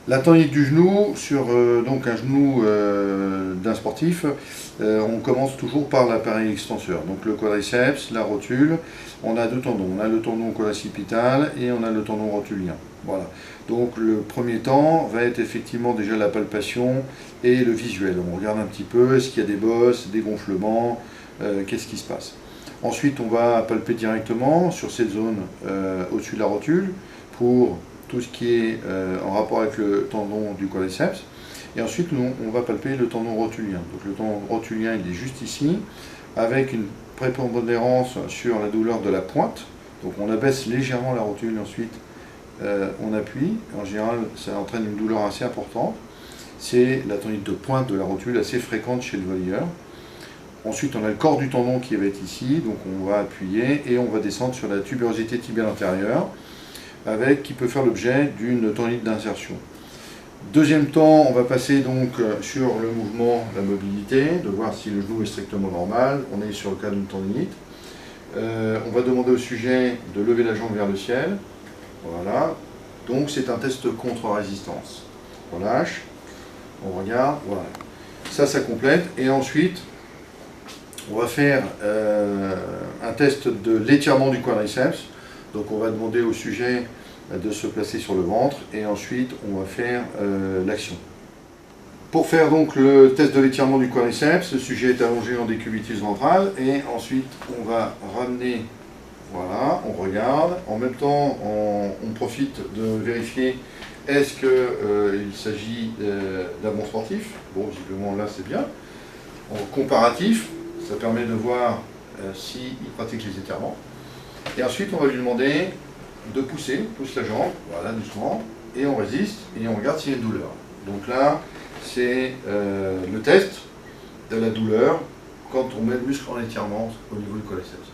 La tendinite du genou, sur donc un genou d'un sportif, on commence toujours par l'appareil extenseur. Donc le quadriceps, la rotule, on a deux tendons. On a le tendon quadricipital et on a le tendon rotulien. Voilà. Donc le premier temps va être effectivement déjà la palpation et le visuel. On regarde un petit peu, est-ce qu'il y a des bosses, des gonflements, qu'est-ce qui se passe. Ensuite, on va palper directement sur cette zone au-dessus de la rotule pour tout ce qui est en rapport avec le tendon du quadriceps. Et ensuite, on va palper le tendon rotulien. Donc le tendon rotulien, il est juste ici, avec une prépondérance sur la douleur de la pointe. Donc on abaisse légèrement la rotule, ensuite on appuie. En général, ça entraîne une douleur assez importante. C'est la tendinite de pointe de la rotule, assez fréquente chez le volleyeur. Ensuite, on a le corps du tendon qui va être ici, donc on va appuyer et on va descendre sur la tuberosité tibiale antérieure, qui peut faire l'objet d'une tendinite d'insertion. Deuxième temps, on va passer donc sur le mouvement, la mobilité, de voir si le genou est strictement normal. On est sur le cas d'une tendinite. On va demander au sujet de lever la jambe vers le ciel. Voilà. Donc c'est un test contre-résistance. On lâche, on regarde, voilà. Ça complète. Et ensuite, on va faire un test de l'étirement du quadriceps. Donc on va demander au sujet de se placer sur le ventre et ensuite on va faire l'action. Pour faire donc le test de l'étirement du quadriceps, le sujet est allongé en décubitus ventral et ensuite on va ramener, voilà, on regarde. En même temps, on profite de vérifier est-ce qu'il s'agit d'un bon sportif. Bon, visiblement là c'est bien. En comparatif, ça permet de voir s'il pratique les étirements. Et ensuite, on va lui demander de pousser, pousse la jambe, voilà, doucement, et on résiste, et on regarde s'il y a une douleur. Donc là, c'est le test de la douleur quand on met le muscle en étirement au niveau du quadriceps.